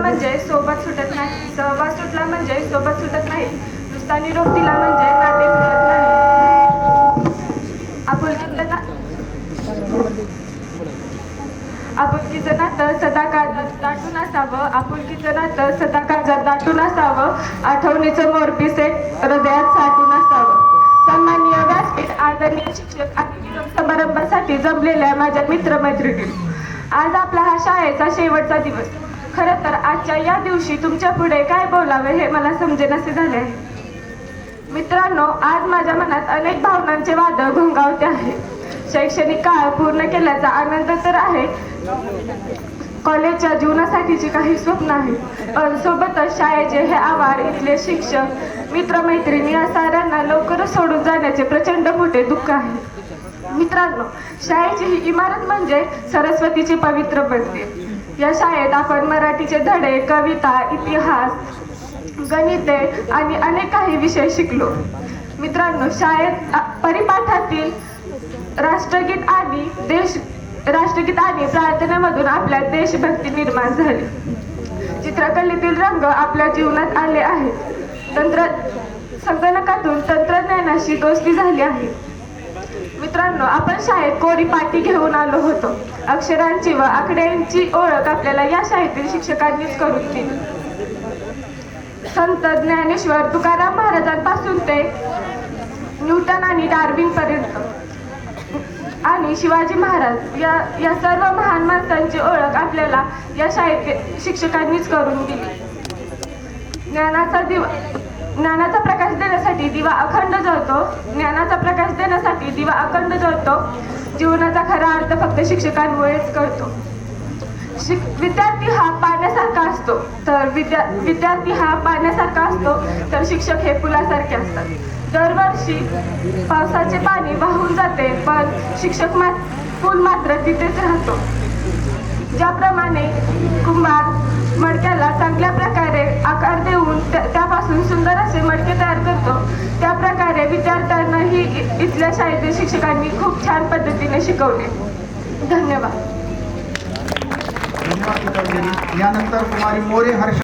म्हणजे सोबत सुटत नाही, सहवास सुटला म्हणजे सोबत सुटत नाही, नुसता निरोप दिला म्हणजे नाते सुटत नाही. आपुलकीचं आपुलकीचं नातं सदा काळजात दाटून असावं, आपुलकीचं नातं सदा काळजात दाटून असावं, आठवणीचं मोरपिसे हृदयात साठून असावं. सन्माननीय व्यासपीठ, आदरणीय शिक्षक आणि निरोप समारंभासाठी जमलेल्या माझ्या मित्रमैत्रिणी, आज आपला हा शाळेचा शेवटचा दिवस. खरं तर आजच्या या दिवशी तुमच्या पुढे काय बोलावे हे मला समजेनासे झाले आहे. मित्रांनो, आज माझ्या मनात अनेक भावनांचे वादळ घोंगावते आहे. शैक्षणिक काळ पूर्ण केल्याचा आनंद तर आहे, कॉलेजच्या जीवनासाठीची काही स्वप्न आहे, पण सोबतच शाळेचे हे आवार, इथले शिक्षक, मित्रमैत्रिणी या साऱ्यांना लवकरच सोडून जाण्याचे प्रचंड मोठे दुःख आहे. मित्रांनो, शाळेची ही इमारत म्हणजे सरस्वतीची पवित्र बनते. या शाळेत आपण मराठीचे धडे, कविता, इतिहास, गणिते आणि अनेक काही विषय शिकलो. मित्रांनो, शाळेत परिपाठातील राष्ट्रगीत आणि प्रार्थनेमधून आपल्यात देशभक्ती निर्माण झाली. चित्रकलेतील रंग आपल्या जीवनात आले आहेत. संगणकातून तंत्रज्ञानाशी दोस्ती झाली आहे. मित्रांनो, आपण शाळेत कोरी पाटी घेऊन आलो होतो. अक्षरांची व आकड्यांची ओळख आपल्याला या शाळेतील शिक्षकांनीच करून दिली. संत ज्ञानेश्वर तुकाराम महाराजांपासून ते न्यूटन आणि डार्विन पर्यंत आणि शिवाजी महाराज या सर्व महान माणसांची ओळख आपल्याला या शाळेत शिक्षकांनीच करून दिली. ज्ञानाचा प्रकाश देण्यासाठी दिवा अखंड जळतो. जीवनाचा खरा अर्थ फक्त शिक्षकांमुळेच कळतो. विद्यार्थी हा पाण्यासारखा असतो तर शिक्षक हे फुलासारखे असतात. दरवर्षी पावसाचे पाणी वाहून जाते, पण फुल मात्र तिथेच राहतो. ज्याप्रमाणे कुंभार मडक्याला चांगल्या प्रकारे आकार देऊन त्यापासून सुंदर असे मडके तयार करतो, त्या प्रकारे विद्यार्थ्यांनाही इथल्या शाळेतील शिक्षकांनी खूप छान पद्धतीने शिकवले. धन्यवाद. यानंतर कुमारी मोरे हर्ष